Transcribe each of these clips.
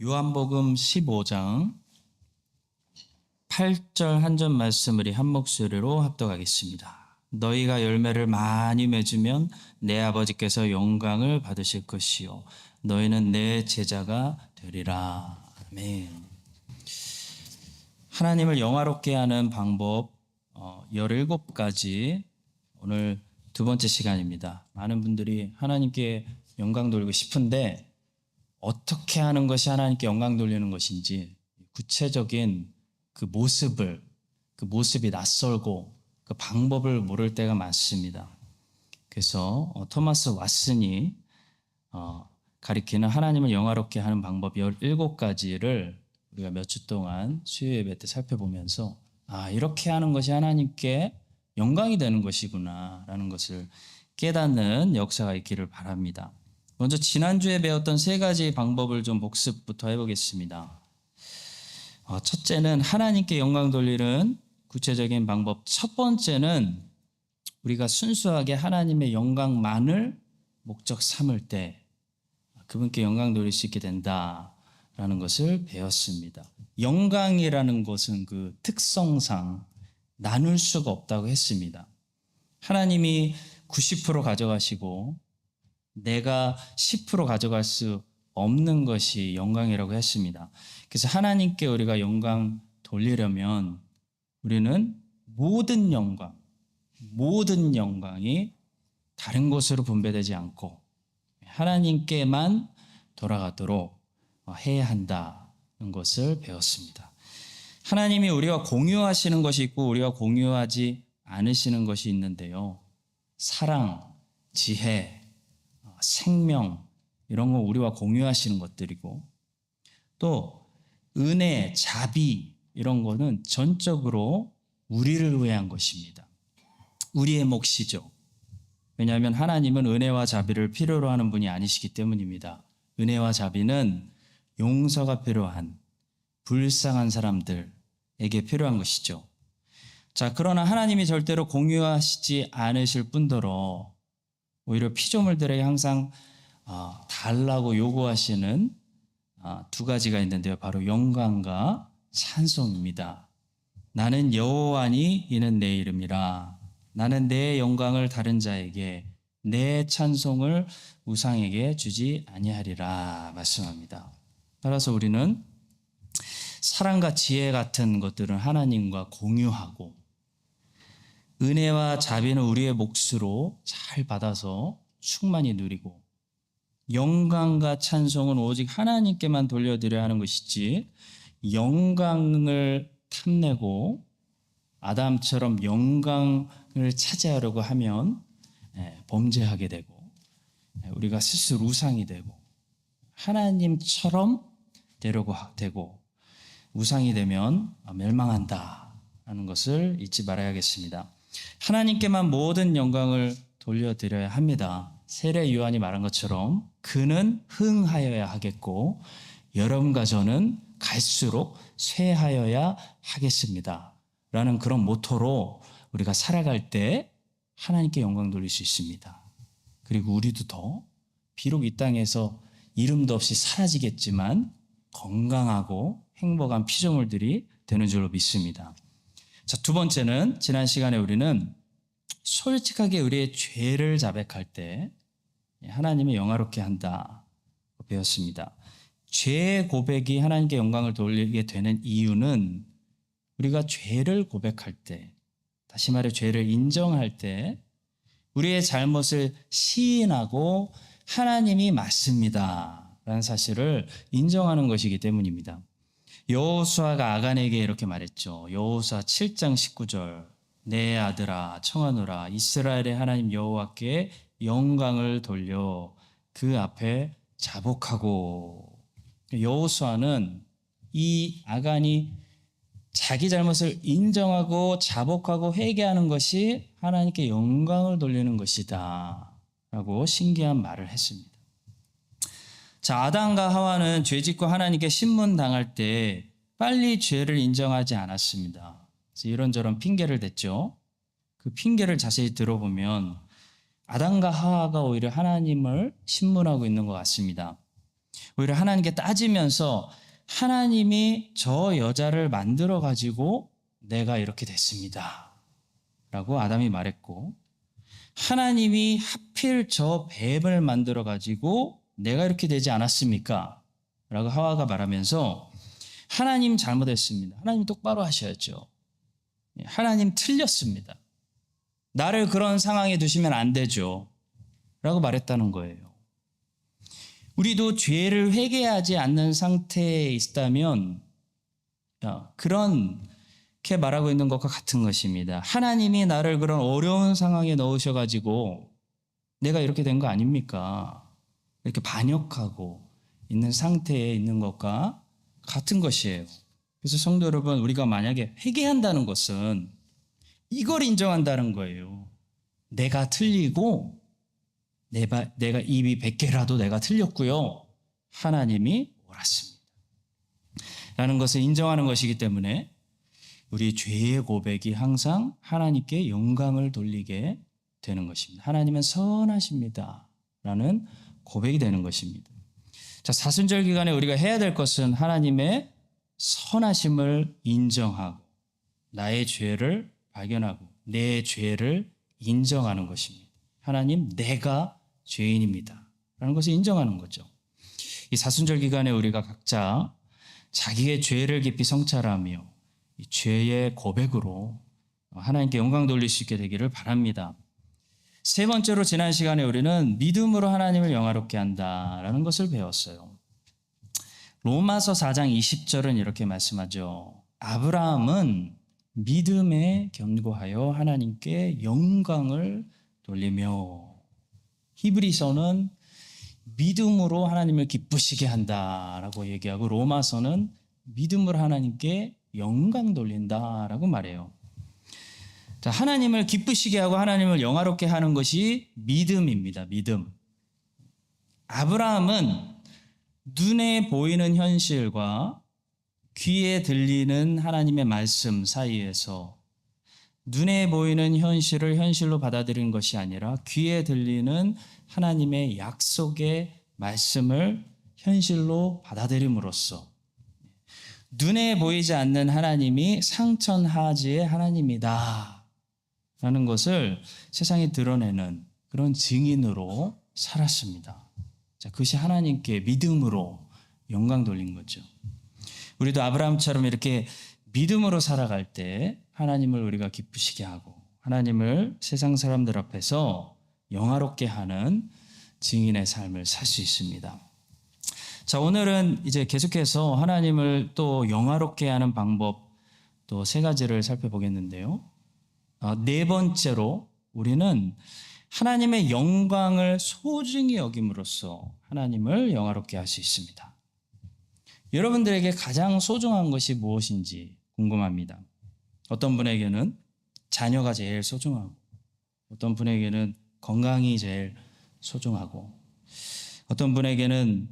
요한복음 15장 8절 한 절 말씀을 한 목소리로 합독하겠습니다. 너희가 열매를 많이 맺으면 내 아버지께서 영광을 받으실 것이요 너희는 내 제자가 되리라. 아멘. 하나님을 영화롭게 하는 방법 17가지 오늘 두 번째 시간입니다. 많은 분들이 하나님께 영광 돌리고 싶은데 어떻게 하는 것이 하나님께 영광 돌리는 것인지 구체적인 그 모습이 낯설고 그 방법을 모를 때가 많습니다. 그래서 토마스 왓슨이 가리키는 하나님을 영화롭게 하는 방법 17가지를 우리가 몇 주 동안 수요 예배 때 살펴보면서 이렇게 하는 것이 하나님께 영광이 되는 것이구나 라는 것을 깨닫는 역사가 있기를 바랍니다. 먼저 지난주에 배웠던 3가지 방법을 좀 복습부터 해보겠습니다. 첫째는 하나님께 영광 돌리는 구체적인 방법. 첫 번째는 우리가 순수하게 하나님의 영광만을 목적 삼을 때 그분께 영광 돌릴 수 있게 된다라는 것을 배웠습니다. 영광이라는 것은 그 특성상 나눌 수가 없다고 했습니다. 하나님이 90% 가져가시고 내가 10% 가져갈 수 없는 것이 영광이라고 했습니다. 그래서 하나님께 우리가 영광 돌리려면 우리는 모든 영광이 다른 곳으로 분배되지 않고 하나님께만 돌아가도록 해야 한다는 것을 배웠습니다. 하나님이 우리와 공유하시는 것이 있고 우리와 공유하지 않으시는 것이 있는데요. 사랑, 지혜, 생명 이런 거 우리와 공유하시는 것들이고 또 은혜, 자비 이런 거는 전적으로 우리를 위한 것입니다. 우리의 몫이죠. 왜냐하면 하나님은 은혜와 자비를 필요로 하는 분이 아니시기 때문입니다. 은혜와 자비는 용서가 필요한 불쌍한 사람들에게 필요한 것이죠. 자, 그러나 하나님이 절대로 공유하시지 않으실 뿐더러 오히려 피조물들에게 항상 달라고 요구하시는 2가지가 있는데요. 바로 영광과 찬송입니다. 나는 여호와니 이는 내 이름이라. 나는 내 영광을 다른 자에게 내 찬송을 우상에게 주지 아니하리라 말씀합니다. 따라서 우리는 사랑과 지혜 같은 것들은 하나님과 공유하고 은혜와 자비는 우리의 몫으로 잘 받아서 충만히 누리고 영광과 찬송은 오직 하나님께만 돌려드려야 하는 것이지 영광을 탐내고 아담처럼 영광을 차지하려고 하면 범죄하게 되고 우리가 스스로 우상이 되고 하나님처럼 되려고 되고 우상이 되면 멸망한다라는 것을 잊지 말아야겠습니다. 하나님께만 모든 영광을 돌려드려야 합니다. 세례 요한이 말한 것처럼 그는 흥하여야 하겠고 여러분과 저는 갈수록 쇠하여야 하겠습니다. 라는 그런 모토로 우리가 살아갈 때 하나님께 영광 돌릴 수 있습니다. 그리고 우리도 더 비록 이 땅에서 이름도 없이 사라지겠지만 건강하고 행복한 피조물들이 되는 줄로 믿습니다. 자, 2번째는 지난 시간에 우리는 솔직하게 우리의 죄를 자백할 때 하나님을 영화롭게 한다고 배웠습니다. 죄의 고백이 하나님께 영광을 돌리게 되는 이유는 우리가 죄를 고백할 때, 다시 말해 죄를 인정할 때 우리의 잘못을 시인하고 하나님이 맞습니다 라는 사실을 인정하는 것이기 때문입니다. 여호수아가 아간에게 이렇게 말했죠. 여호수아 7장 19절 내 아들아 청하노라 이스라엘의 하나님 여호와께 영광을 돌려 그 앞에 자복하고. 여호수아는 이 아간이 자기 잘못을 인정하고 자복하고 회개하는 것이 하나님께 영광을 돌리는 것이다 라고 신기한 말을 했습니다. 자, 아담과 하와는 죄짓고 하나님께 신문당할 때 빨리 죄를 인정하지 않았습니다. 그래서 이런저런 핑계를 댔죠. 그 핑계를 자세히 들어보면 아담과 하와가 오히려 하나님을 신문하고 있는 것 같습니다. 오히려 하나님께 따지면서 하나님이 저 여자를 만들어 가지고 내가 이렇게 됐습니다 라고 아담이 말했고, 하나님이 하필 저 뱀을 만들어 가지고 내가 이렇게 되지 않았습니까? 라고 하와가 말하면서 하나님 잘못했습니다. 하나님 똑바로 하셔야죠. 하나님 틀렸습니다. 나를 그런 상황에 두시면 안 되죠. 라고 말했다는 거예요. 우리도 죄를 회개하지 않는 상태에 있다면 그렇게 말하고 있는 것과 같은 것입니다. 하나님이 나를 그런 어려운 상황에 넣으셔가지고 내가 이렇게 된 거 아닙니까? 이렇게 반역하고 있는 상태에 있는 것과 같은 것이에요. 그래서 성도 여러분, 우리가 만약에 회개한다는 것은 이걸 인정한다는 거예요. 내가 틀리고 내가 입이 100개라도 내가 틀렸고요. 하나님이 옳았습니다. 라는 것을 인정하는 것이기 때문에 우리 죄의 고백이 항상 하나님께 영광을 돌리게 되는 것입니다. 하나님은 선하십니다. 라는 고백이 되는 것입니다. 자, 사순절 기간에 우리가 해야 될 것은 하나님의 선하심을 인정하고 나의 죄를 발견하고 내 죄를 인정하는 것입니다. 하나님, 내가 죄인입니다 라는 것을 인정하는 거죠. 이 사순절 기간에 우리가 각자 자기의 죄를 깊이 성찰하며 이 죄의 고백으로 하나님께 영광 돌릴 수 있게 되기를 바랍니다. 세 번째로 지난 시간에 우리는 믿음으로 하나님을 영화롭게 한다라는 것을 배웠어요. 로마서 4장 20절은 이렇게 말씀하죠. 아브라함은 믿음에 견고하여 하나님께 영광을 돌리며, 히브리서는 믿음으로 하나님을 기쁘시게 한다라고 얘기하고 로마서는 믿음으로 하나님께 영광 돌린다라고 말해요. 자, 하나님을 기쁘시게 하고 하나님을 영화롭게 하는 것이 믿음입니다. 믿음. 아브라함은 눈에 보이는 현실과 귀에 들리는 하나님의 말씀 사이에서 눈에 보이는 현실을 현실로 받아들이는 것이 아니라 귀에 들리는 하나님의 약속의 말씀을 현실로 받아들임으로써 눈에 보이지 않는 하나님이 상천하지의 하나님이다 라는 것을 세상에 드러내는 그런 증인으로 살았습니다. 자, 그것이 하나님께 믿음으로 영광 돌린 거죠. 우리도 아브라함처럼 이렇게 믿음으로 살아갈 때 하나님을 우리가 기쁘시게 하고 하나님을 세상 사람들 앞에서 영화롭게 하는 증인의 삶을 살 수 있습니다. 자, 오늘은 이제 계속해서 하나님을 또 영화롭게 하는 방법 또 세 가지를 살펴보겠는데요. 네 번째로 우리는 하나님의 영광을 소중히 여김으로써 하나님을 영화롭게 할 수 있습니다. 여러분들에게 가장 소중한 것이 무엇인지 궁금합니다. 어떤 분에게는 자녀가 제일 소중하고, 어떤 분에게는 건강이 제일 소중하고, 어떤 분에게는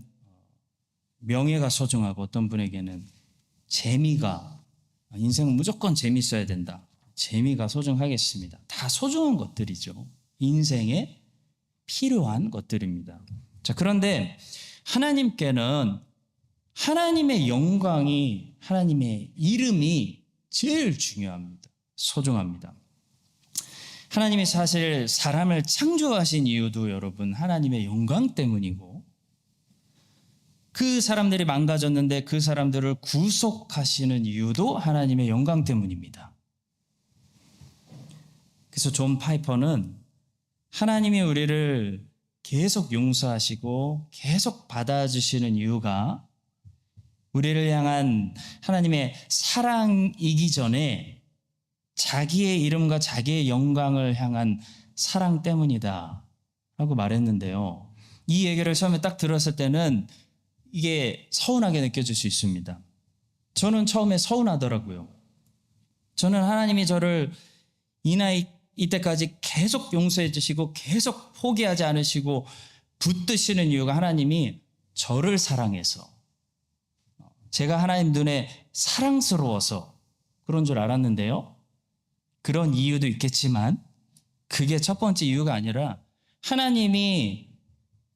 명예가 소중하고, 어떤 분에게는 재미가, 인생은 무조건 재미있어야 된다. 재미가 소중하겠습니다. 다 소중한 것들이죠. 인생에 필요한 것들입니다. 자, 그런데 하나님께는 하나님의 영광이, 하나님의 이름이 제일 중요합니다. 소중합니다. 하나님이 사실 사람을 창조하신 이유도 여러분 하나님의 영광 때문이고, 그 사람들이 망가졌는데 그 사람들을 구속하시는 이유도 하나님의 영광 때문입니다. 그래서 존 파이퍼는 하나님이 우리를 계속 용서하시고 계속 받아주시는 이유가 우리를 향한 하나님의 사랑이기 전에 자기의 이름과 자기의 영광을 향한 사랑 때문이다 라고 말했는데요. 이 얘기를 처음에 딱 들었을 때는 이게 서운하게 느껴질 수 있습니다. 저는 처음에 서운하더라고요. 저는 하나님이 저를 이 나이 이때까지 계속 용서해 주시고 계속 포기하지 않으시고 붙드시는 이유가 하나님이 저를 사랑해서, 제가 하나님 눈에 사랑스러워서 그런 줄 알았는데요. 그런 이유도 있겠지만 그게 첫 번째 이유가 아니라 하나님이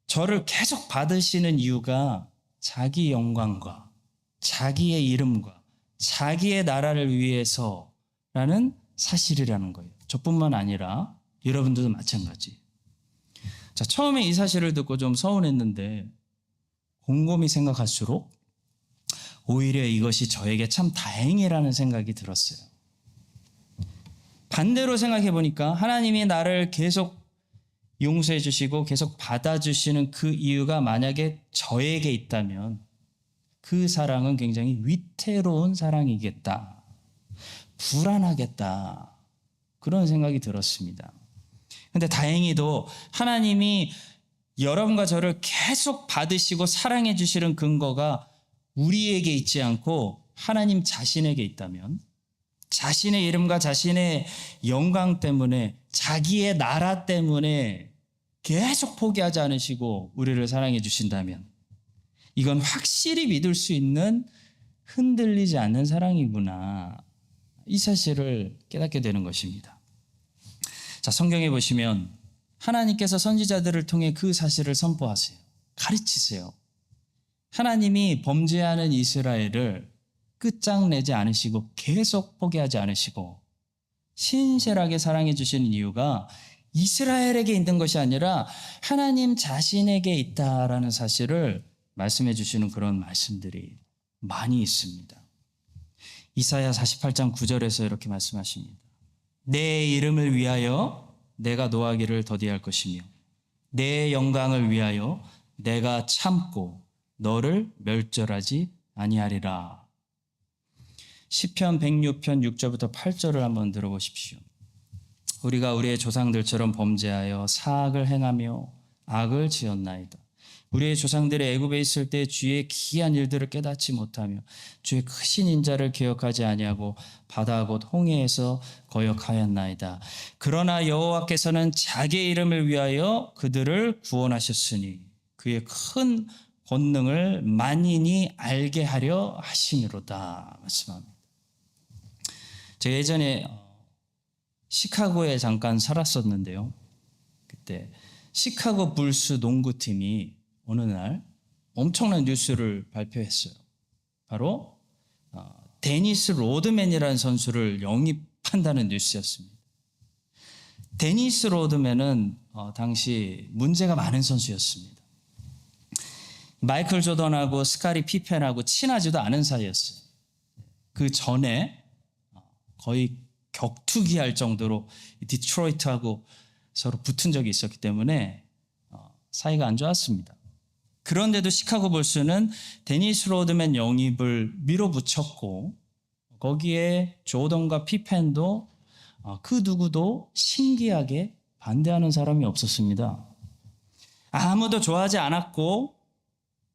저를 계속 받으시는 이유가 자기 영광과 자기의 이름과 자기의 나라를 위해서라는 사실이라는 거예요. 저뿐만 아니라 여러분들도 마찬가지. 자, 처음에 이 사실을 듣고 좀 서운했는데 곰곰이 생각할수록 오히려 이것이 저에게 참 다행이라는 생각이 들었어요. 반대로 생각해 보니까 하나님이 나를 계속 용서해 주시고 계속 받아주시는 그 이유가 만약에 저에게 있다면 그 사랑은 굉장히 위태로운 사랑이겠다. 불안하겠다. 그런 생각이 들었습니다. 근데 다행히도 하나님이 여러분과 저를 계속 받으시고 사랑해 주시는 근거가 우리에게 있지 않고 하나님 자신에게 있다면 자신의 이름과 자신의 영광 때문에 자기의 나라 때문에 계속 포기하지 않으시고 우리를 사랑해 주신다면 이건 확실히 믿을 수 있는 흔들리지 않는 사랑이구나. 이 사실을 깨닫게 되는 것입니다. 자, 성경에 보시면 하나님께서 선지자들을 통해 그 사실을 선포하세요. 가르치세요. 하나님이 범죄하는 이스라엘을 끝장내지 않으시고 계속 포기하지 않으시고 신실하게 사랑해 주시는 이유가 이스라엘에게 있는 것이 아니라 하나님 자신에게 있다라는 사실을 말씀해 주시는 그런 말씀들이 많이 있습니다. 이사야 48장 9절에서 이렇게 말씀하십니다. 내 이름을 위하여 내가 노하기를 더디할 것이며 내 영광을 위하여 내가 참고 너를 멸절하지 아니하리라. 시편 106편 6절부터 8절을 한번 들어보십시오. 우리가 우리의 조상들처럼 범죄하여 사악을 행하며 악을 지었나이다. 우리의 조상들이 애굽에 있을 때 주의 기이한 일들을 깨닫지 못하며 주의 크신 인자를 기억하지 아니하고 바다 곧 홍해에서 거역하였나이다. 그러나 여호와께서는 자기의 이름을 위하여 그들을 구원하셨으니 그의 큰 권능을 만인이 알게 하려 하심이로다. 말씀합니다. 제가 예전에 시카고에 잠깐 살았었는데요. 그때 시카고 불스 농구팀이 어느 날 엄청난 뉴스를 발표했어요. 바로 데니스 로드맨이라는 선수를 영입한다는 뉴스였습니다. 데니스 로드맨은 당시 문제가 많은 선수였습니다. 마이클 조던하고 스카리 피펜하고 친하지도 않은 사이였어요. 그 전에 거의 격투기할 정도로 디트로이트하고 서로 붙은 적이 있었기 때문에 사이가 안 좋았습니다. 그런데도 시카고 불스는 데니스 로드맨 영입을 밀어붙였고 거기에 조던과 피펜도 그 누구도 신기하게 반대하는 사람이 없었습니다. 아무도 좋아하지 않았고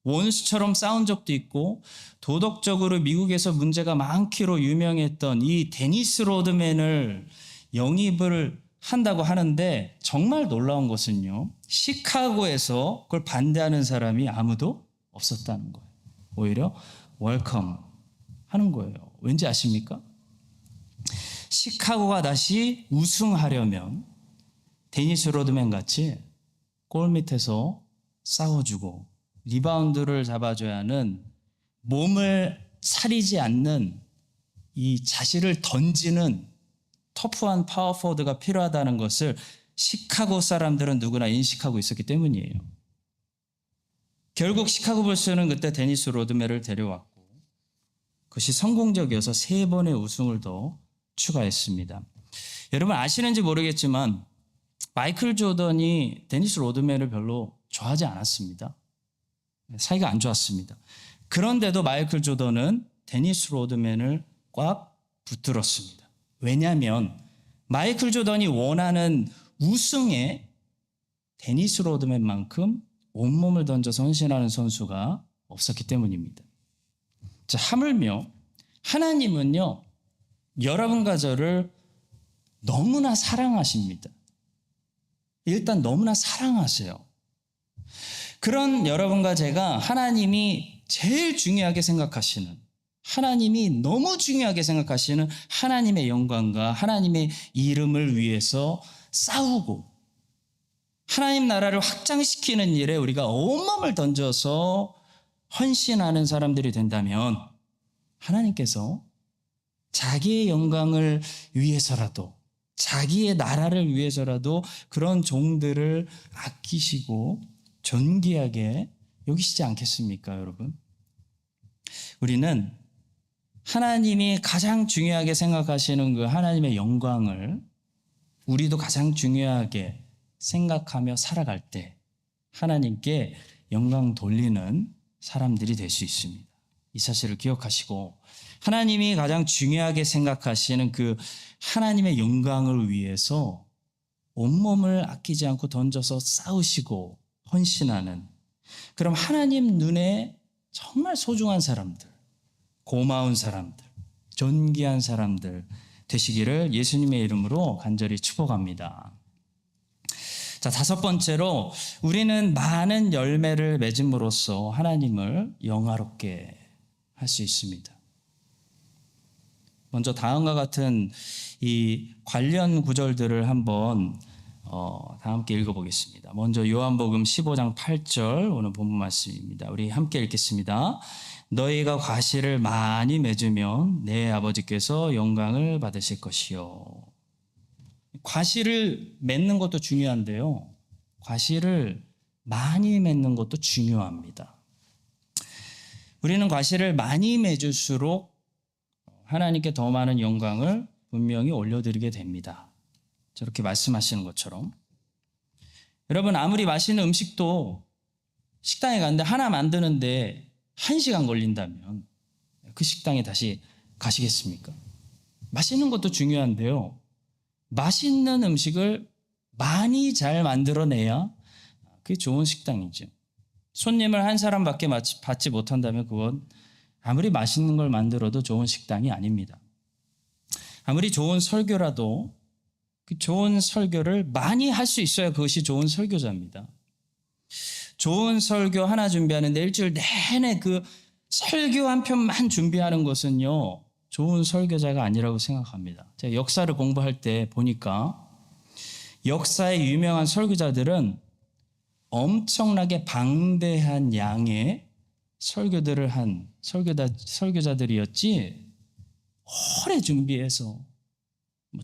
원수처럼 싸운 적도 있고 도덕적으로 미국에서 문제가 많기로 유명했던 이 데니스 로드맨을 영입을 한다고 하는데 정말 놀라운 것은요. 시카고에서 그걸 반대하는 사람이 아무도 없었다는 거예요. 오히려 웰컴 하는 거예요. 왠지 아십니까? 시카고가 다시 우승하려면 데니스 로드맨 같이 골 밑에서 싸워주고 리바운드를 잡아줘야 하는 몸을 사리지 않는 이 자신을 던지는 터프한 파워포워드가 필요하다는 것을 시카고 사람들은 누구나 인식하고 있었기 때문이에요. 결국 시카고 불스는 그때 데니스 로드맨을 데려왔고 그것이 성공적이어서 3번의 우승을 더 추가했습니다. 여러분 아시는지 모르겠지만 마이클 조던이 데니스 로드맨을 별로 좋아하지 않았습니다. 사이가 안 좋았습니다. 그런데도 마이클 조던은 데니스 로드맨을 꽉 붙들었습니다. 왜냐하면 마이클 조던이 원하는 우승에 데니스 로드맨만큼 온몸을 던져서 헌신하는 선수가 없었기 때문입니다. 자, 하물며 하나님은요, 여러분과 저를 너무나 사랑하십니다. 일단 너무나 사랑하세요. 그런 여러분과 제가 하나님이 제일 중요하게 생각하시는, 하나님이 너무 중요하게 생각하시는 하나님의 영광과 하나님의 이름을 위해서 싸우고 하나님 나라를 확장시키는 일에 우리가 온몸을 던져서 헌신하는 사람들이 된다면 하나님께서 자기의 영광을 위해서라도, 자기의 나라를 위해서라도 그런 종들을 아끼시고 존귀하게 여기시지 않겠습니까, 여러분? 우리는 하나님이 가장 중요하게 생각하시는 그 하나님의 영광을 우리도 가장 중요하게 생각하며 살아갈 때 하나님께 영광 돌리는 사람들이 될 수 있습니다. 이 사실을 기억하시고 하나님이 가장 중요하게 생각하시는 그 하나님의 영광을 위해서 온몸을 아끼지 않고 던져서 싸우시고 헌신하는, 그럼 하나님 눈에 정말 소중한 사람들, 고마운 사람들, 존귀한 사람들 되시기를 예수님의 이름으로 간절히 축복합니다. 자, 다섯 번째로 우리는 많은 열매를 맺음으로써 하나님을 영화롭게 할 수 있습니다. 먼저 다음과 같은 이 관련 구절들을 한번 다 함께 읽어보겠습니다. 먼저 요한복음 15장 8절 오늘 본문 말씀입니다. 우리 함께 읽겠습니다. 너희가 과실을 많이 맺으면 내 아버지께서 영광을 받으실 것이요. 과실을 맺는 것도 중요한데요, 과실을 많이 맺는 것도 중요합니다. 우리는 과실을 많이 맺을수록 하나님께 더 많은 영광을 분명히 올려드리게 됩니다. 저렇게 말씀하시는 것처럼. 여러분, 아무리 맛있는 음식도 식당에 갔는데 하나 만드는데 1시간 걸린다면 그 식당에 다시 가시겠습니까? 맛있는 것도 중요한데요, 맛있는 음식을 많이 잘 만들어내야 그게 좋은 식당이죠. 손님을 한 사람밖에 받지 못한다면 그건 아무리 맛있는 걸 만들어도 좋은 식당이 아닙니다. 아무리 좋은 설교라도 그 좋은 설교를 많이 할 수 있어야 그것이 좋은 설교자입니다. 좋은 설교 하나 준비하는데 일주일 내내 그 설교 한 편만 준비하는 것은요, 좋은 설교자가 아니라고 생각합니다. 제가 역사를 공부할 때 보니까 역사의 유명한 설교자들은 엄청나게 방대한 양의 설교들을 한 설교자들이었지, 오래 준비해서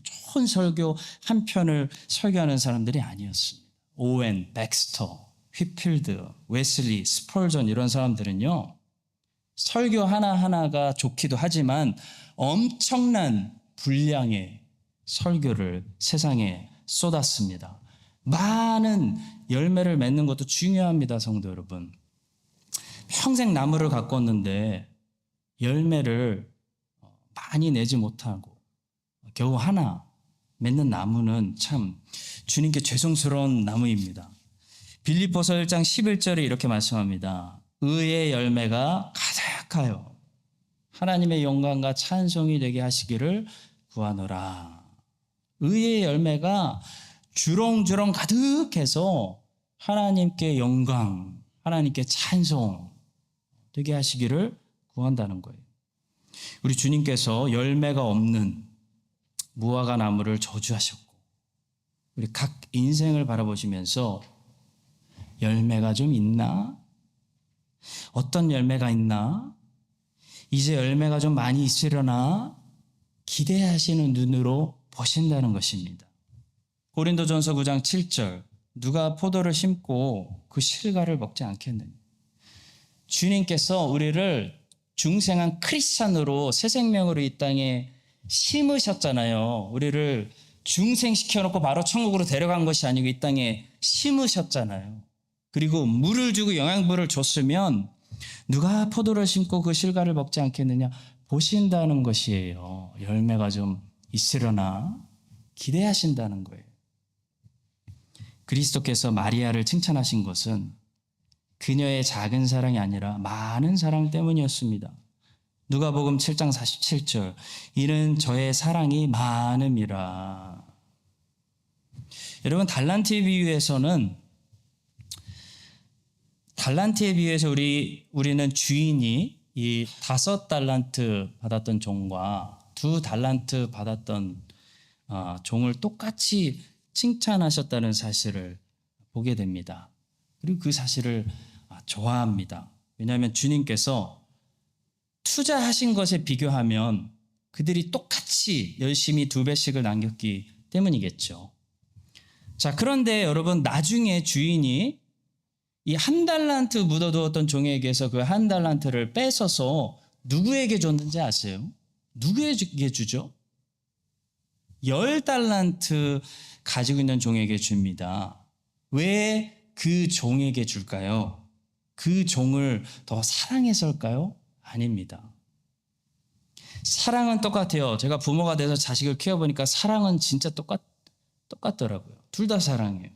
좋은 설교 한 편을 설교하는 사람들이 아니었습니다. 오웬, 백스터, 휘필드, 웨슬리, 스펄전 이런 사람들은요, 설교 하나하나가 좋기도 하지만 엄청난 분량의 설교를 세상에 쏟았습니다. 많은 열매를 맺는 것도 중요합니다, 성도 여러분. 평생 나무를 가꿨는데 열매를 많이 내지 못하고 겨우 하나 맺는 나무는 참 주님께 죄송스러운 나무입니다. 빌립보서 1장 11절에 이렇게 말씀합니다. 의의 열매가 가득하여 하나님의 영광과 찬송이 되게 하시기를 구하노라. 의의 열매가 주렁주렁 가득해서 하나님께 영광, 하나님께 찬송 되게 하시기를 구한다는 거예요. 우리 주님께서 열매가 없는 무화과 나무를 저주하셨고, 우리 각 인생을 바라보시면서 열매가 좀 있나? 어떤 열매가 있나? 이제 열매가 좀 많이 있으려나? 기대하시는 눈으로 보신다는 것입니다. 고린도전서 9장 7절, 누가 포도를 심고 그 실과를 먹지 않겠느냐. 주님께서 우리를 중생한 크리스찬으로 새 생명으로 이 땅에 심으셨잖아요. 우리를 중생시켜놓고 바로 천국으로 데려간 것이 아니고 이 땅에 심으셨잖아요. 그리고 물을 주고 영양분을 줬으면 누가 포도를 심고 그 실과를 먹지 않겠느냐 보신다는 것이에요. 열매가 좀 있으려나 기대하신다는 거예요. 그리스도께서 마리아를 칭찬하신 것은 그녀의 작은 사랑이 아니라 많은 사랑 때문이었습니다. 누가복음 7장 47절, 이는 저의 사랑이 많음이라. 여러분, 달란트에 비유해서 우리는 주인이 이 5달란트 받았던 종과 2달란트 받았던 종을 똑같이 칭찬하셨다는 사실을 보게 됩니다. 그리고 그 사실을 좋아합니다. 왜냐하면 주님께서 투자하신 것에 비교하면 그들이 똑같이 열심히 2배씩을 남겼기 때문이겠죠. 자, 그런데 여러분, 나중에 주인이 이 1달란트 묻어두었던 종에게서 그 1달란트를 뺏어서 누구에게 줬는지 아세요? 누구에게 주죠? 10달란트 가지고 있는 종에게 줍니다. 왜 그 종에게 줄까요? 그 종을 더 사랑해서일까요? 아닙니다. 사랑은 똑같아요. 제가 부모가 돼서 자식을 키워보니까 사랑은 진짜 똑같더라고요. 둘 다 사랑해요.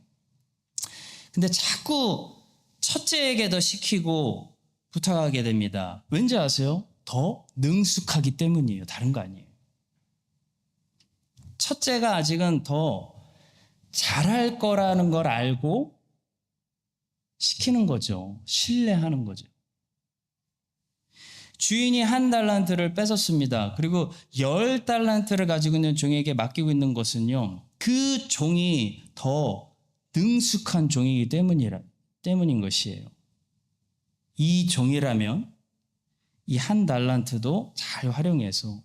근데 자꾸 첫째에게 더 시키고 부탁하게 됩니다. 왠지 아세요? 더 능숙하기 때문이에요. 다른 거 아니에요. 첫째가 아직은 더 잘할 거라는 걸 알고 시키는 거죠. 신뢰하는 거죠. 주인이 1달란트를 뺏었습니다. 그리고 10달란트를 가지고 있는 종에게 맡기고 있는 것은요, 그 종이 더 능숙한 종이기 때문인 것이에요. 이 종이라면 이 1달란트도 잘 활용해서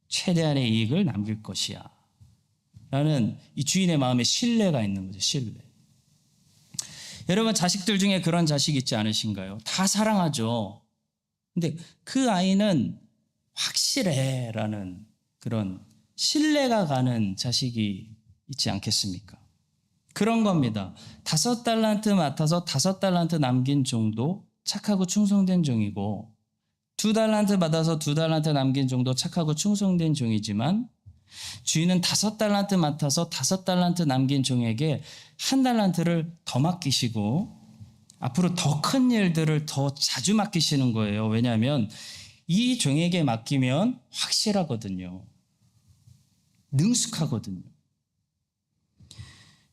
최대한의 이익을 남길 것이야 라는 이 주인의 마음에 신뢰가 있는 거죠. 신뢰. 여러분, 자식들 중에 그런 자식 있지 않으신가요? 다 사랑하죠. 근데 그 아이는 확실해 라는 그런 신뢰가 가는 자식이 있지 않겠습니까? 그런 겁니다. 5달란트 맡아서 5달란트 남긴 종도 착하고 충성된 종이고, 2달란트 받아서 2달란트 남긴 종도 착하고 충성된 종이지만, 주인은 5달란트 맡아서 5달란트 남긴 종에게 1달란트를 더 맡기시고 앞으로 더 큰 일들을 더 자주 맡기시는 거예요. 왜냐하면 이 종에게 맡기면 확실하거든요. 능숙하거든요.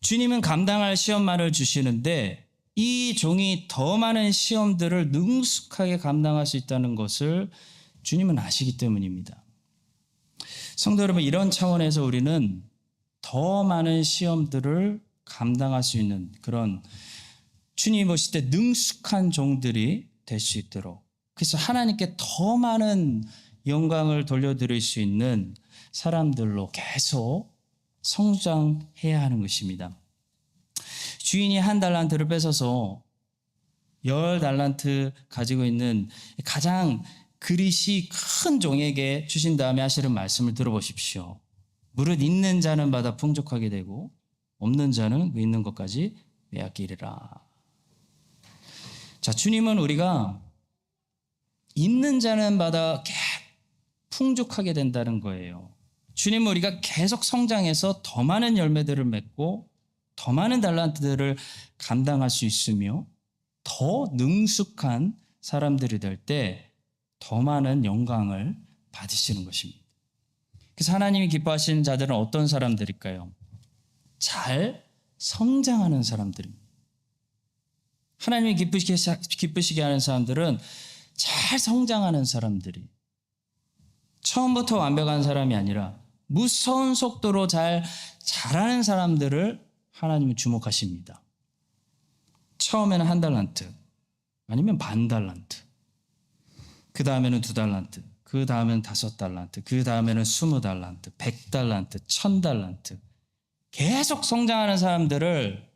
주님은 감당할 시험만을 주시는데 이 종이 더 많은 시험들을 능숙하게 감당할 수 있다는 것을 주님은 아시기 때문입니다. 성도 여러분, 이런 차원에서 우리는 더 많은 시험들을 감당할 수 있는 그런 주님이 보실 때 능숙한 종들이 될 수 있도록, 그래서 하나님께 더 많은 영광을 돌려드릴 수 있는 사람들로 계속 성장해야 하는 것입니다. 주인이 1달란트를 뺏어서 10달란트 가지고 있는 가장 그릇이 큰 종에게 주신 다음에 하시는 말씀을 들어보십시오. 무릇 있는 자는 받아 풍족하게 되고 없는 자는 그 있는 것까지 빼앗기리라. 자, 주님은 우리가 있는 자는 받아 풍족하게 된다는 거예요. 주님은 우리가 계속 성장해서 더 많은 열매들을 맺고 더 많은 달란트들을 감당할 수 있으며 더 능숙한 사람들이 될 때 더 많은 영광을 받으시는 것입니다. 그래서 하나님이 기뻐하시는 자들은 어떤 사람들일까요? 잘 성장하는 사람들입니다. 하나님이 기쁘시게 하는 사람들은 잘 성장하는 사람들이, 처음부터 완벽한 사람이 아니라 무서운 속도로 잘 자라는 사람들을 하나님은 주목하십니다. 처음에는 1달란트, 아니면 반 달란트, 그 다음에는 2달란트, 그 다음에는 5달란트, 그 다음에는 20달란트, 100달란트, 1000달란트. 계속 성장하는 사람들을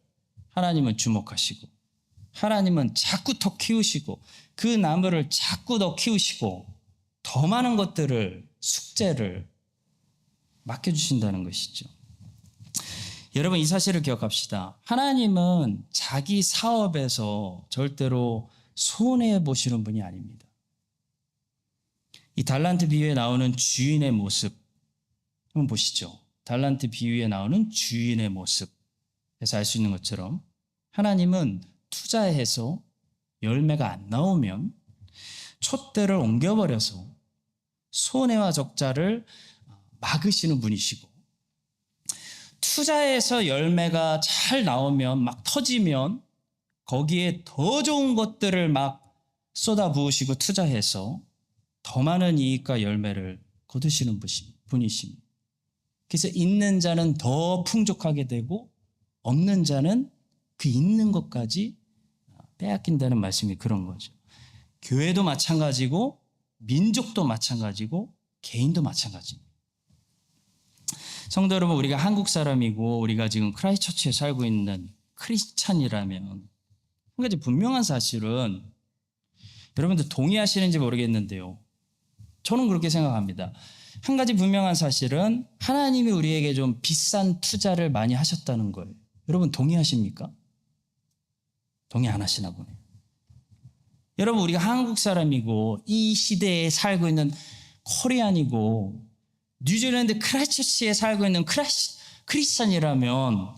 하나님은 주목하시고, 하나님은 자꾸 더 키우시고, 그 나무를 자꾸 더 키우시고, 더 많은 것들을, 숙제를 맡겨주신다는 것이죠. 여러분, 이 사실을 기억합시다. 하나님은 자기 사업에서 절대로 손해보시는 분이 아닙니다. 이 달란트 비유에 나오는 주인의 모습 한번 보시죠. 달란트 비유에 나오는 주인의 모습에서 알 수 있는 것처럼 하나님은 투자해서 열매가 안 나오면 촛대를 옮겨버려서 손해와 적자를 막으시는 분이시고, 투자해서 열매가 잘 나오면, 막 터지면 거기에 더 좋은 것들을 막 쏟아부으시고 투자해서 더 많은 이익과 열매를 거두시는 분이십니다. 그래서 있는 자는 더 풍족하게 되고 없는 자는 그 있는 것까지 빼앗긴다는 말씀이 그런 거죠. 교회도 마찬가지고 민족도 마찬가지고 개인도 마찬가지입니다. 성도 여러분, 우리가 한국 사람이고 우리가 지금 크라이스트처치에 살고 있는 크리스찬이라면 한 가지 분명한 사실은, 여러분들 동의하시는지 모르겠는데요, 저는 그렇게 생각합니다. 한 가지 분명한 사실은 하나님이 우리에게 좀 비싼 투자를 많이 하셨다는 거예요. 여러분 동의하십니까? 동의 안 하시나 보네요. 여러분, 우리가 한국 사람이고 이 시대에 살고 있는 코리안이고 뉴질랜드 크라이스트처치에 살고 있는 크리스찬이라면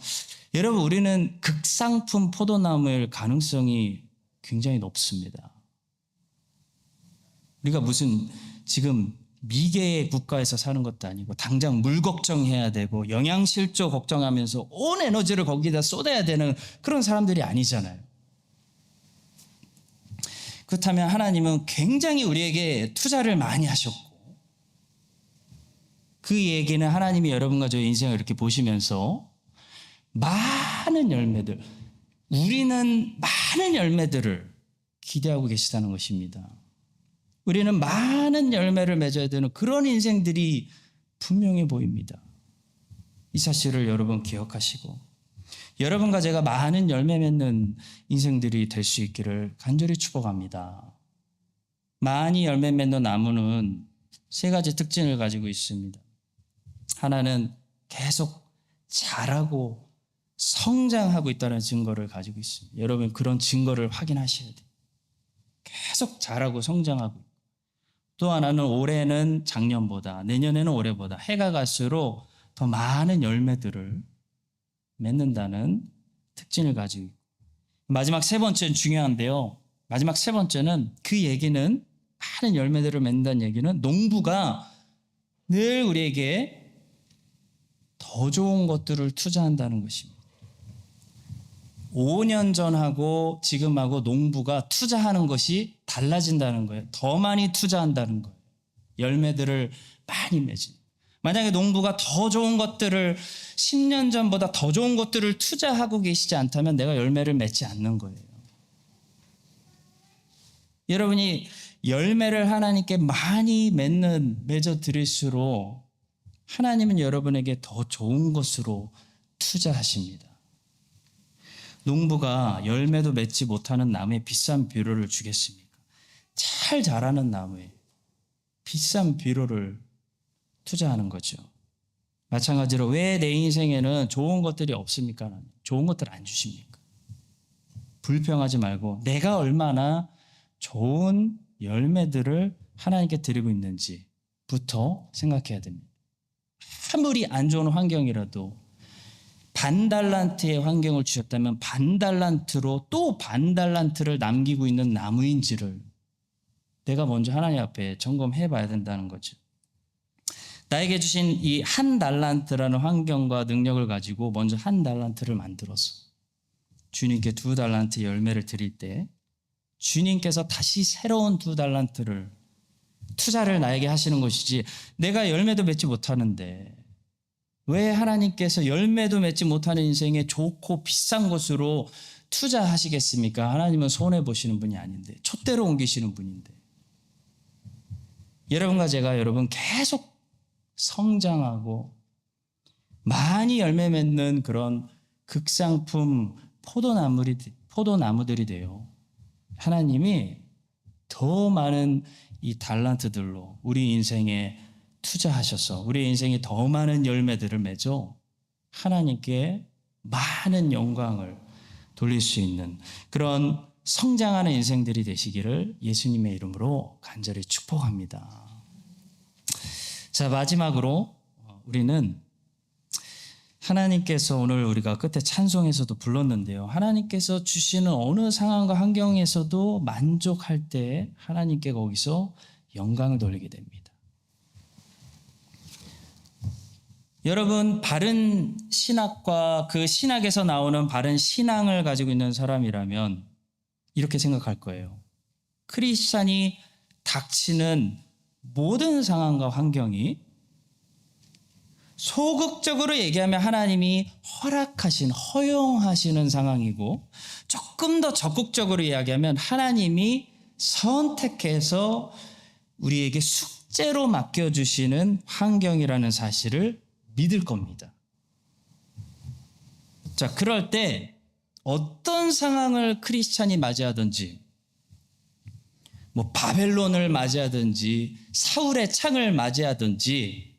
여러분, 우리는 극상품 포도나무일 가능성이 굉장히 높습니다. 우리가 무슨 지금 미개의 국가에서 사는 것도 아니고 당장 물 걱정해야 되고 영양실조 걱정하면서 온 에너지를 거기다 쏟아야 되는 그런 사람들이 아니잖아요. 그렇다면 하나님은 굉장히 우리에게 투자를 많이 하셨고, 그 얘기는 하나님이 여러분과 저의 인생을 이렇게 보시면서 많은 열매들, 우리는 많은 열매들을 기대하고 계시다는 것입니다. 우리는 많은 열매를 맺어야 되는 그런 인생들이 분명해 보입니다. 이 사실을 여러분 기억하시고 여러분과 제가 많은 열매 맺는 인생들이 될 수 있기를 간절히 축복합니다. 많이 열매 맺는 나무는 세 가지 특징을 가지고 있습니다. 하나는 계속 자라고 성장하고 있다는 증거를 가지고 있습니다. 여러분, 그런 증거를 확인하셔야 돼요. 계속 자라고 성장하고 있고, 또 하나는 올해는 작년보다, 내년에는 올해보다 해가 갈수록 더 많은 열매들을 맺는다는 특징을 가지고 있고, 마지막 세 번째는 중요한데요, 마지막 세 번째는, 그 얘기는, 많은 열매들을 맺는다는 얘기는 농부가 늘 우리에게 더 좋은 것들을 투자한다는 것입니다. 5년 전하고 지금하고 농부가 투자하는 것이 달라진다는 거예요. 더 많이 투자한다는 거예요. 열매들을 많이 맺은. 만약에 농부가 더 좋은 것들을 10년 전보다 더 좋은 것들을 투자하고 계시지 않다면 내가 열매를 맺지 않는 거예요. 여러분이 열매를 하나님께 많이 맺어 드릴수록 하나님은 여러분에게 더 좋은 것으로 투자하십니다. 농부가 열매도 맺지 못하는 나무에 비싼 비료를 주겠습니까? 잘 자라는 나무에 비싼 비료를 투자하는 거죠. 마찬가지로 왜 내 인생에는 좋은 것들이 없습니까? 좋은 것들 안 주십니까? 불평하지 말고 내가 얼마나 좋은 열매들을 하나님께 드리고 있는지부터 생각해야 됩니다. 아무리 안 좋은 환경이라도 반달란트의 환경을 주셨다면 반달란트로 또 반달란트를 남기고 있는 나무인지를 내가 먼저 하나님 앞에 점검해 봐야 된다는 거죠. 나에게 주신 이 한 달란트라는 환경과 능력을 가지고 먼저 한 달란트를 만들어서 주님께 2달란트 열매를 드릴 때 주님께서 다시 새로운 2달란트를 투자를 나에게 하시는 것이지, 내가 열매도 맺지 못하는데 왜 하나님께서 열매도 맺지 못하는 인생에 좋고 비싼 것으로 투자하시겠습니까? 하나님은 손해보시는 분이 아닌데, 촛대로 옮기시는 분인데. 여러분과 제가 계속 성장하고 많이 열매 맺는 그런 극상품 포도나무들이 돼요. 하나님이 더 많은 이 달란트들로 우리 인생에 투자하셔서 우리 인생에 더 많은 열매들을 맺어 하나님께 많은 영광을 돌릴 수 있는 그런 성장하는 인생들이 되시기를 예수님의 이름으로 간절히 축복합니다. 자, 마지막으로 우리는 하나님께서, 오늘 우리가 끝에 찬송에서도 불렀는데요, 하나님께서 주시는 어느 상황과 환경에서도 만족할 때 하나님께 거기서 영광을 돌리게 됩니다. 여러분, 바른 신학과 그 신학에서 나오는 바른 신앙을 가지고 있는 사람이라면 이렇게 생각할 거예요. 크리스찬이 닥치는 모든 상황과 환경이 소극적으로 얘기하면 하나님이 허용하시는 상황이고, 조금 더 적극적으로 이야기하면 하나님이 선택해서 우리에게 숙제로 맡겨주시는 환경이라는 사실을 믿을 겁니다. 자, 그럴 때 어떤 상황을 크리스찬이 맞이하든지, 바벨론을 맞이하든지 사울의 창을 맞이하든지,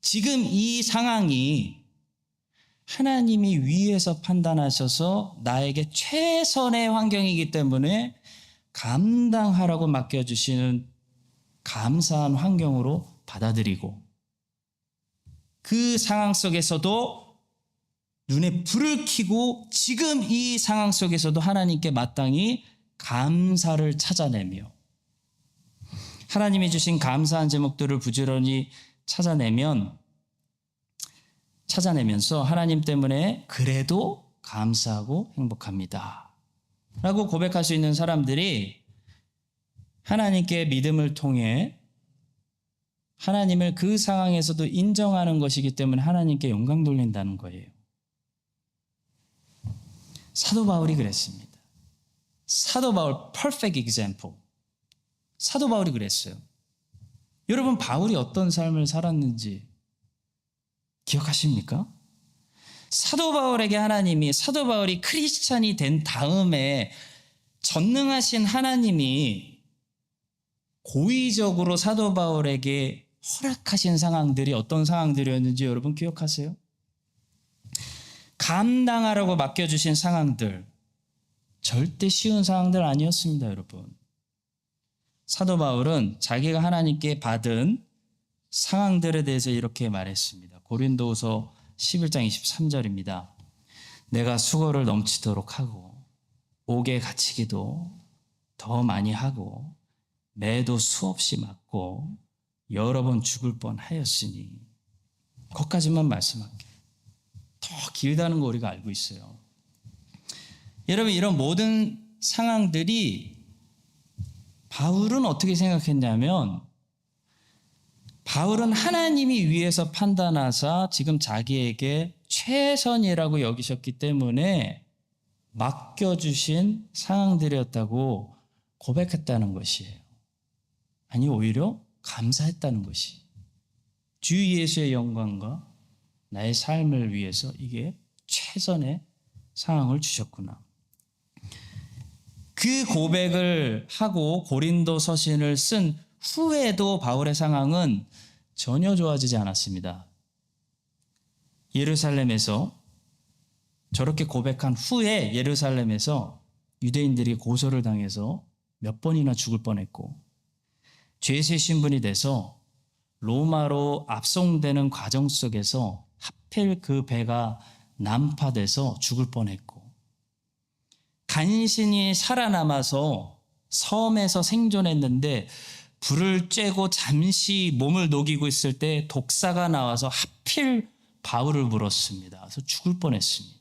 지금 이 상황이 하나님이 위에서 판단하셔서 나에게 최선의 환경이기 때문에 감당하라고 맡겨주시는 감사한 환경으로 받아들이고, 그 상황 속에서도 눈에 불을 켜고 지금 이 상황 속에서도 하나님께 마땅히 감사를 찾아내며, 하나님이 주신 감사한 제목들을 부지런히 찾아내면서 하나님 때문에 그래도 감사하고 행복합니다 라고 고백할 수 있는 사람들이 하나님께 믿음을 통해 하나님을 그 상황에서도 인정하는 것이기 때문에 하나님께 영광 돌린다는 거예요. 사도 바울이 그랬습니다. 사도 바울 perfect example. 사도 바울이 그랬어요. 여러분, 바울이 어떤 삶을 살았는지 기억하십니까? 사도 바울이 크리스찬이 된 다음에 전능하신 하나님이 고의적으로 사도 바울에게 허락하신 상황들이 어떤 상황들이었는지 여러분 기억하세요? 감당하라고 맡겨주신 상황들, 절대 쉬운 상황들 아니었습니다, 여러분. 사도 바울은 자기가 하나님께 받은 상황들에 대해서 이렇게 말했습니다. 고린도후서 11장 23절입니다. 내가 수고를 넘치도록 하고 옥에 갇히기도 더 많이 하고 매도 수없이 맞고 여러 번 죽을 뻔하였으니, 거기까지만 말씀할게요. 더 길다는 거 우리가 알고 있어요. 여러분, 이런 모든 상황들이 바울은 어떻게 생각했냐면, 바울은 하나님이 위에서 판단하사 지금 자기에게 최선이라고 여기셨기 때문에 맡겨주신 상황들이었다고 고백했다는 것이에요. 아니, 오히려 감사했다는 것이, 주 예수의 영광과 나의 삶을 위해서 이게 최선의 상황을 주셨구나. 그 고백을 하고 고린도 서신을 쓴 후에도 바울의 상황은 전혀 좋아지지 않았습니다. 예루살렘에서 저렇게 고백한 후에 예루살렘에서 유대인들이 고소를 당해서 몇 번이나 죽을 뻔했고, 죄세 신분이 돼서 로마로 압송되는 과정 속에서 하필 그 배가 난파돼서 죽을 뻔했고, 간신히 살아남아서 섬에서 생존했는데 불을 쬐고 잠시 몸을 녹이고 있을 때 독사가 나와서 하필 바울을 물었습니다. 그래서 죽을 뻔했습니다.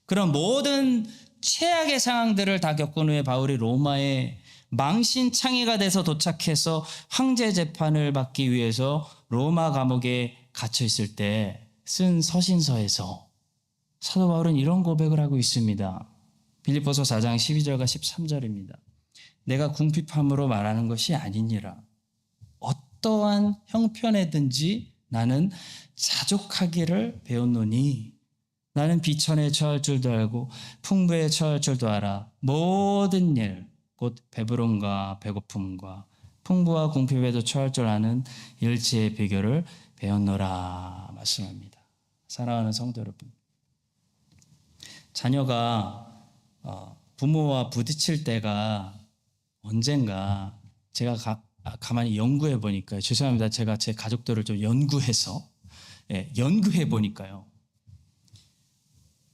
그런 모든 최악의 상황들을 다 겪은 후에 바울이 로마에 망신창이가 돼서 도착해서 황제 재판을 받기 위해서 로마 감옥에 갇혀 있을 때 쓴 서신서에서 사도 바울은 이런 고백을 하고 있습니다. 빌립보서 4장 12절과 13절입니다. 내가 궁핍함으로 말하는 것이 아니니라. 어떠한 형편에든지 나는 자족하기를 배웠노니, 나는 비천에 처할 줄도 알고 풍부에 처할 줄도 알아. 모든 일, 곧 배부름과 배고픔과 풍부와 궁핍에도 처할 줄 아는 일체의 비결을 배웠노라 말씀합니다. 사랑하는 성도 여러분, 자녀가 부모와 부딪힐 때가 언젠가 제가 가만히 연구해 보니까요. 죄송합니다. 제가 제 가족들을 좀 연구해 보니까요.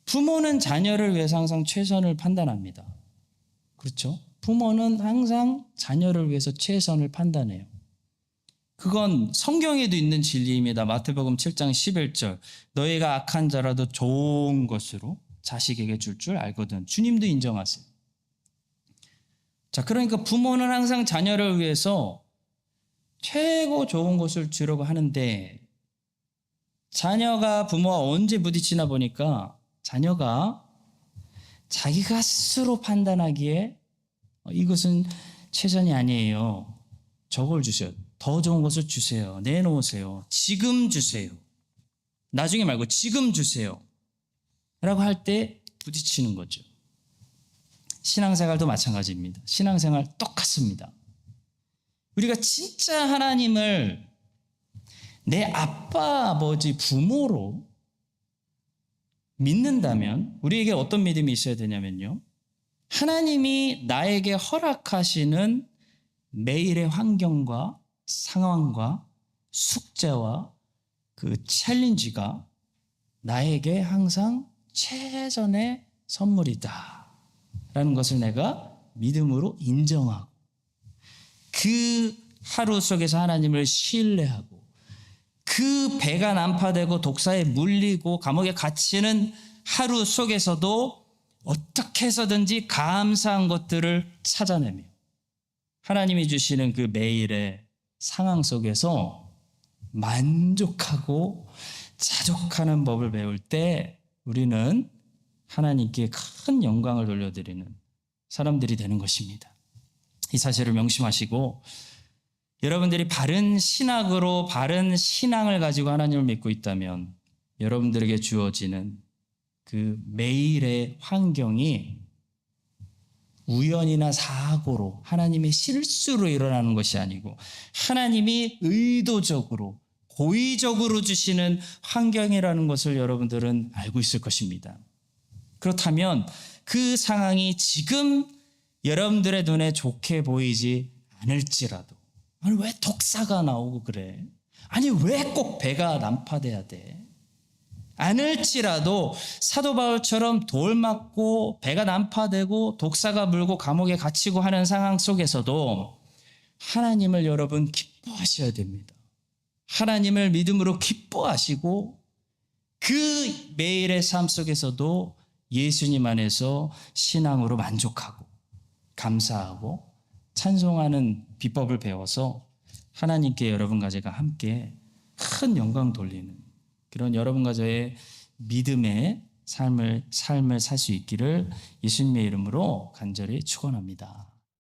부모는 자녀를 위해서 항상 최선을 판단합니다. 그렇죠? 부모는 항상 자녀를 위해서 최선을 판단해요. 그건 성경에도 있는 진리입니다. 마태복음 7장 11절. 너희가 악한 자라도 좋은 것으로 자식에게 줄 줄 알거든. 주님도 인정하세요. 자, 그러니까 부모는 항상 자녀를 위해서 최고 좋은 것을 주려고 하는데, 자녀가 부모와 언제 부딪히나 보니까 자녀가 자기가 스스로 판단하기에 이것은 최선이 아니에요. 저걸 주세요. 더 좋은 것을 주세요. 내놓으세요. 지금 주세요. 나중에 말고 지금 주세요. 라고 할 때 부딪히는 거죠. 신앙생활도 마찬가지입니다. 신앙생활 똑같습니다. 우리가 진짜 하나님을 내 아빠, 아버지, 부모로 믿는다면 우리에게 어떤 믿음이 있어야 되냐면요. 하나님이 나에게 허락하시는 매일의 환경과 상황과 숙제와 그 챌린지가 나에게 항상 최선의 선물이다 라는 것을 내가 믿음으로 인정하고 그 하루 속에서 하나님을 신뢰하고 그 배가 난파되고 독사에 물리고 감옥에 갇히는 하루 속에서도 어떻게 해서든지 감사한 것들을 찾아내며 하나님이 주시는 그 매일의 상황 속에서 만족하고 자족하는 법을 배울 때 우리는 하나님께 큰 영광을 돌려드리는 사람들이 되는 것입니다. 이 사실을 명심하시고 여러분들이 바른 신학으로 바른 신앙을 가지고 하나님을 믿고 있다면 여러분들에게 주어지는 그 매일의 환경이 우연이나 사고로 하나님의 실수로 일어나는 것이 아니고 하나님이 의도적으로 고의적으로 주시는 환경이라는 것을 여러분들은 알고 있을 것입니다. 그렇다면 그 상황이 지금 여러분들의 눈에 좋게 보이지 않을지라도 아니 왜 독사가 나오고 그래? 아니 왜 꼭 배가 난파돼야 돼? 않을지라도 사도 바울처럼 돌 맞고 배가 난파되고 독사가 물고 감옥에 갇히고 하는 상황 속에서도 하나님을 여러분 기뻐하셔야 됩니다. 하나님을 믿음으로 기뻐하시고 그 매일의 삶 속에서도 예수님 안에서 신앙으로 만족하고 감사하고 찬송하는 비법을 배워서 하나님께 여러분과 제가 함께 큰 영광 돌리는 그런 여러분과 저의 삶을 살 수 있기를 예수님의 이름으로 간절히 축원합니다.